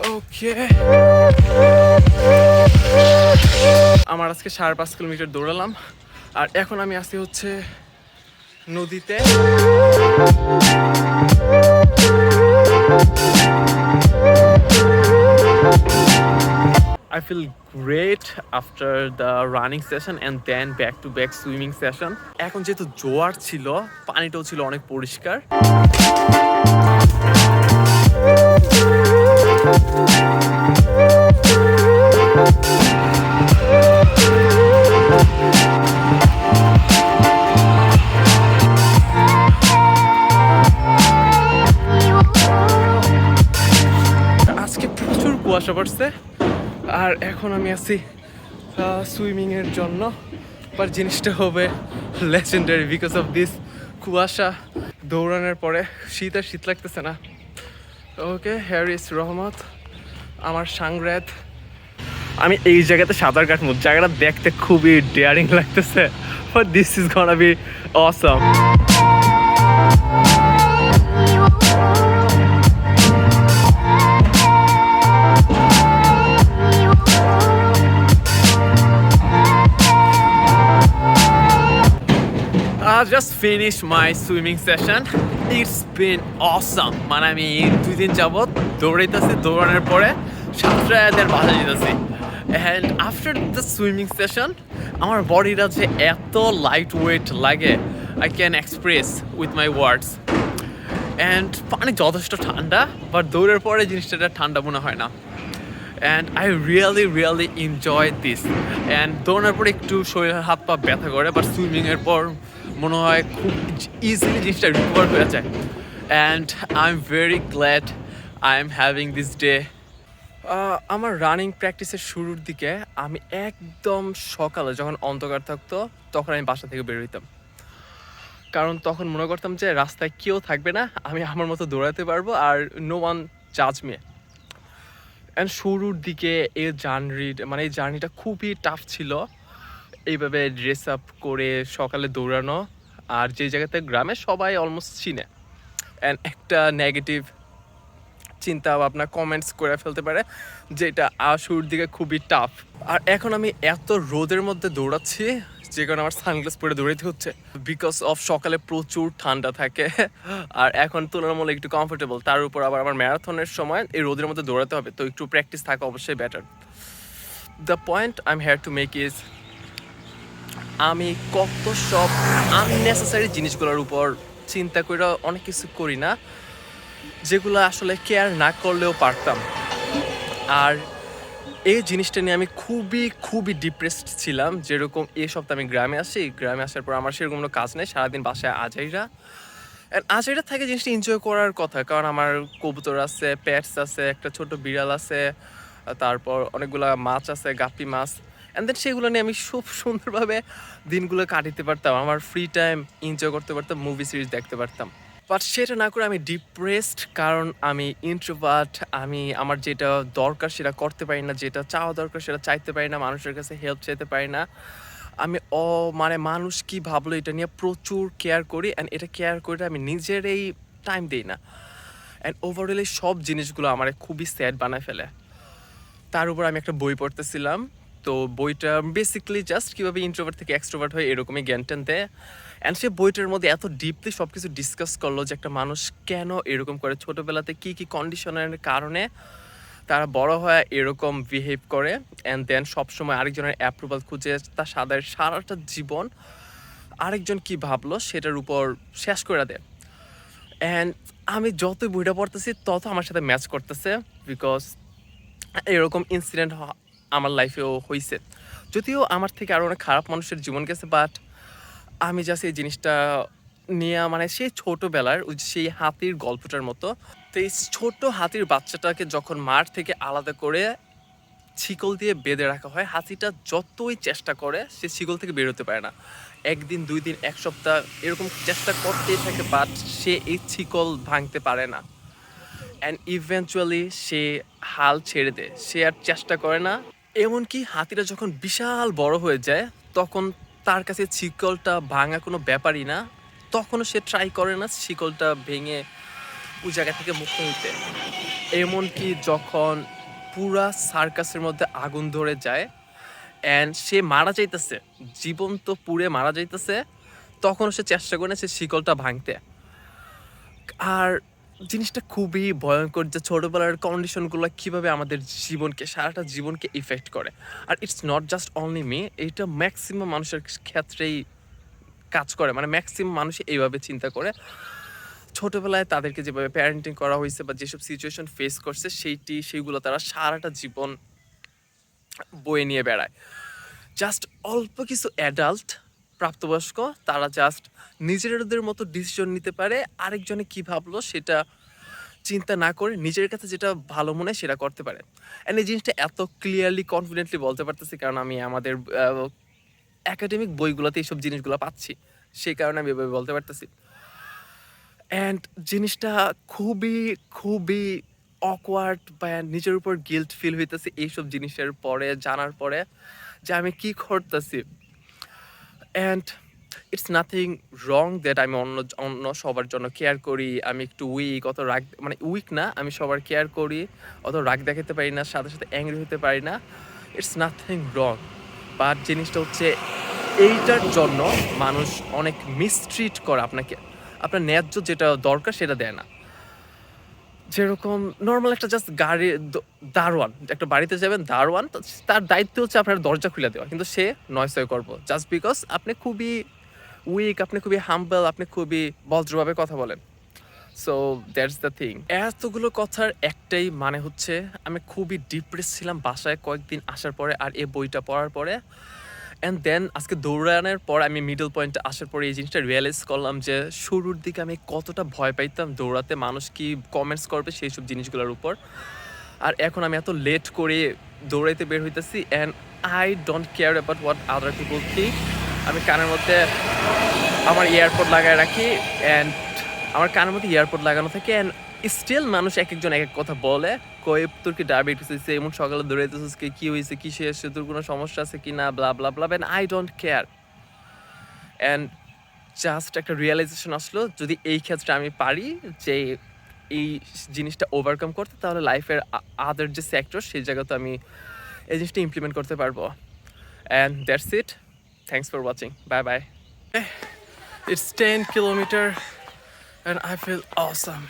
ওকে, আমার আজকে 5.5 কিলোমিটার দৌড়ালাম আর এখন আমি আসি হচ্ছে নদীতে। I feel great after the running session and then back to back swimming session. এখন যেহেতু জোয়ার ছিল, পানিটাও ছিল অনেক পরিষ্কার। আজকে প্রচুর কুয়াশা পড়ছে আর এখন আমি আছি সুইমিং এর জন্য, বাট জিনিসটা হবে লেজেন্ডারি বিকজ অফ দিস কুয়াশা। দৌড়ানোর পরে শীত আর শীত লাগতেছে না। ওকে, হেয়ার ইজ রহমত, আমার সাংরাত। আমি এই জায়গাতে সাঁতার কাটবো, জায়গাটা দেখতে খুবই ডেয়ারিং লাগতেছে, but this is gonna be awesome. I just finished my swimming session. It's been awesome. মানে আমি 2 দিন যাবত দৌড়াইতেছি, দৌড়ানোর পরে 7টায় বাসা যেতেছি। And after the swimming session, আমার বডিটা যে এত লাইট ওয়েট লাগে, I can express with my words. And পানি যথেষ্ট ঠান্ডা, বাট দৌড়ের পরে জিনিসটা ঠান্ডা মনে হয় না। And I really enjoy this. And দৌড়ানোর পরে একটু শরীরের হাত পা ব্যথা করে, বাট সুইমিংয়ের পর মনে হয় খুব ইজিলি জিনিসটা রিকভার হয়ে যায়। And I am very glad I am having this day. আমার রানিং প্র্যাকটিসের শুরুর দিকে আমি একদম সকালে যখন অন্ধকার থাকতো তখন আমি বাসা থেকে বের হইতাম, কারণ তখন মনে করতাম যে রাস্তায় কেউ থাকবে না, আমি আমার মতো দৌড়াতে পারবো আর নো ওয়ান জাজ মি। অ্যান্ড শুরুর দিকে এই জার্নিটা খুবই টাফ ছিল, এইভাবে ড্রেস আপ করে সকালে দৌড়ানো, আর যে জায়গাতে গ্রামে সবাই অলমোস্ট চিনে। অ্যান্ড একটা নেগেটিভ চিন্তা ভাবনা কমেন্টস করে ফেলতে পারে যেটা শুরুর দিকে খুবই টাফ। আর এখন আমি এত রোদের মধ্যে দৌড়াচ্ছি যে কারণে আমার সানগ্লাস পরে দৌড়াতে হচ্ছে, বিকজ অফ সকালে প্রচুর ঠান্ডা থাকে আর এখন তুলনামূলক একটু কমফোর্টেবল। তার উপর আবার আমার ম্যারাথনের সময় এই রোদের মধ্যে দৌড়াতে হবে, তো একটু প্র্যাকটিস থাকা অবশ্যই better. The point I am here to make is, আমি কত সব আননেসেসারি জিনিসগুলোর উপর চিন্তা করে অনেক কিছু করি না, যেগুলো আসলে কেয়ার না করলেও পারতাম। আর এই জিনিসটা নিয়ে আমি খুবই ডিপ্রেসড ছিলাম। যেরকম এই সপ্তাহে আমি গ্রামে আসার পর আমার সেরকম কোনো কাজ নেই, সারাদিন বাসায় আজাইরা থাকে। জিনিসটা এনজয় করার কথা, কারণ আমার কবুতর আছে, প্যাটস আছে, একটা ছোট বিড়াল আছে, তারপর অনেকগুলো মাছ আছে, গাপ্পি মাছ। অ্যান্ড দেন সেগুলো নিয়ে আমি খুব সুন্দরভাবে দিনগুলো কাটাতে পারতাম, আমার ফ্রি টাইম এনজয় করতে পারতাম, মুভি সিরিজ দেখতে পারতাম। বাট সেটা না করে আমি ডিপ্রেসড, কারণ আমি ইন্ট্রোভার্ট। আমি আমার যেটা দরকার সেটা করতে পারি না, যেটা চাওয়া দরকার সেটা চাইতে পারি না, মানুষের কাছে হেল্প চাইতে পারি না। আমি মানুষ কি ভাবলো এটা নিয়ে প্রচুর কেয়ার করি, অ্যান্ড এটা কেয়ার করে আমি নিজেরই টাইম দিই না। অ্যান্ড ওভারঅল এই সব জিনিসগুলো আমার খুবই স্যাড বানায় ফেলে। তার উপর আমি একটা বই পড়তেছিলাম, তো বইটা বেসিক্যালি জাস্ট কীভাবে ইন্ট্রোভার্ট থেকে এক্সট্রোভার্ট হয় এরকমই জ্ঞান ট্যান দেয়। অ্যান্ড সে বইটার মধ্যে এত ডিপলি সব কিছু ডিসকাস করলো যে একটা মানুষ কেন এরকম করে, ছোটোবেলাতে কী কন্ডিশনের কারণে তারা বড় হয় এরকম বিহেভ করে, অ্যান্ড দেন সবসময় আরেকজনের অ্যাপ্রুভাল খুঁজে তার সারাটা জীবন আরেকজন কি ভাবলো সেটার উপর শেষ করে দেয়। অ্যান্ড আমি যতই বইটা পড়তেছি তত আমার সাথে ম্যাচ করতেছে, বিকজ এরকম ইনসিডেন্ট আমার লাইফেও হয়েছে। যদিও আমার থেকে আরও অনেক খারাপ মানুষের জীবন গেছে, বাট আমি জাস্ট এই জিনিসটা নিয়ে সেই ছোটোবেলার সেই হাতির গল্পটার মতো। তো এই ছোট হাতির বাচ্চাটাকে যখন মাঠ থেকে আলাদা করে শিকল দিয়ে বেঁধে রাখা হয়, হাতিটা যতই চেষ্টা করে সে শিকল থেকে বেরোতে পারে না। 1 দিন 2 দিন 1 সপ্তাহ এরকম চেষ্টা করতেই থাকে, বাট সে এই শিকল ভাঙতে পারে না। অ্যান্ড ইভেনচুয়ালি সে হাল ছেড়ে দেয়, সে আর চেষ্টা করে না। এমনকি হাতিটা যখন বিশাল বড় হয়ে যায় তখন তার কাছে শিকলটা ভাঙা কোনো ব্যাপারই না, তখনও সে ট্রাই করে না শিকলটা ভেঙে ওই জায়গা থেকে মুক্ত হইতে। এমনকি যখন পুরা সার্কাসের মধ্যে আগুন ধরে যায় অ্যান্ড সে মারা যাইতেছে, জীবন্ত পুড়ে মারা যাইতেছে, তখন সে চেষ্টা করে না সে শিকলটা ভাঙতে। আর জিনিসটা খুবই ভয়ঙ্কর যে ছোটবেলার কন্ডিশনগুলো কিভাবে আমাদের জীবনকে, সারাটা জীবনকে ইফেক্ট করে। আর it's not just only me, এটা ম্যাক্সিমাম মানুষের ক্ষেত্রেই কাজ করে, মানে ম্যাক্সিমাম মানুষই এইভাবে চিন্তা করে। ছোটবেলায় তাদেরকে যেভাবে প্যারেন্টিং করা হয়েছে বা যেসব সিচুয়েশন ফেস করছে সেইগুলো তারা সারাটা জীবন বয়ে নিয়ে বেড়ায়। জাস্ট অল্প কিছু অ্যাডাল্ট প্রাপ্তবয়স্ক তারা জাস্ট নিজেদের মতো ডিসিশন নিতে পারে, আরেকজনে কি ভাবলো সেটা চিন্তা না করে নিজের কাছে যেটা ভালো মনে হয় সেটা করতে পারে। অ্যান্ড এই জিনিসটা এত ক্লিয়ারলি কনফিডেন্টলি বলতে পারতেছি কারণ আমি আমাদের একাডেমিক বইগুলোতে এইসব জিনিসগুলো পাচ্ছি, সেই কারণে আমি এভাবে বলতে পারতেছি। অ্যান্ড জিনিসটা খুবই খুবই অকওয়ার্ড বা নিজের উপর গিল্ট ফিল হইতেছে এইসব জিনিসের পরে, জানার পরে যে আমি কি করতেছি। And it's nothing wrong that আমি অন্য সবার জন্য কেয়ার করি, আমি একটু উইক, অত রাগ, মানে উইক না, আমি সবার কেয়ার করি, অত রাগ দেখাতে পারি না, সাথে সাথে অ্যাংরি হতে পারি না, ইটস নাথিং রং। বাট জিনিসটা হচ্ছে এইটার জন্য মানুষ অনেক মিসট্রিট করে আপনাকে, আপনার ন্যায্য যেটা দরকার সেটা দেয় না। যেরকম নর্মাল একটা জাস্ট গাড়ি দারোয়ান, একটা বাড়িতে যাবেন দারোয়ান, তার দায়িত্ব হচ্ছে আপনার দরজা খুলে দেওয়া, কিন্তু সে নয়সয় করবো জাস্ট বিকজ আপনি খুবই উইক, আপনি খুবই হাম্বল, আপনি খুবই ভদ্রভাবে কথা বলেন। So that's the thing. এতগুলো কথার একটাই মানে হচ্ছে আমি খুবই ডিপ্রেস ছিলাম বাসায় কয়েকদিন আসার পরে আর এই বইটা পড়ার পরে। অ্যান্ড দেন আজকে দৌড়ানোর পর আমি মিডল পয়েন্টে আসার পরে এই জিনিসটা রিয়েলাইজ করলাম যে শুরুর দিকে আমি কতটা ভয় পাইতাম দৌড়াতে, মানুষ কি কমেন্টস করবে সেই সব জিনিসগুলোর উপর। আর এখন আমি এত লেট করে দৌড়াইতে বের হইতেছি and I don't care about what other people think. আমি কানের মধ্যে আমার ইয়ারপড লাগায় রাখি অ্যান্ড আমার কানের মধ্যে ইয়ারপড লাগানো থাকে অ্যান্ড স্টিল মানুষ এক একজন এক এক কথা বলে, কই তোর কি ডায়াবেটিস হয়েছে, এমন সকালে দৌড়াইতেছিস, কি হয়েছে, কিসে এসছে, তোর কোনো সমস্যা আছে কি না, blah blah blah, and I don't care. And just একটা রিয়েলাইজেশন আসলো যদি এই ক্ষেত্রে আমি পারি যে এই জিনিসটা ওভারকাম করতে, তাহলে লাইফের আদার যে সেক্টর সেই জায়গাতে আমি এই জিনিসটা ইমপ্লিমেন্ট করতে পারবো। And that's it, thanks for watching, bye bye. It's 10 kilometers and I feel awesome.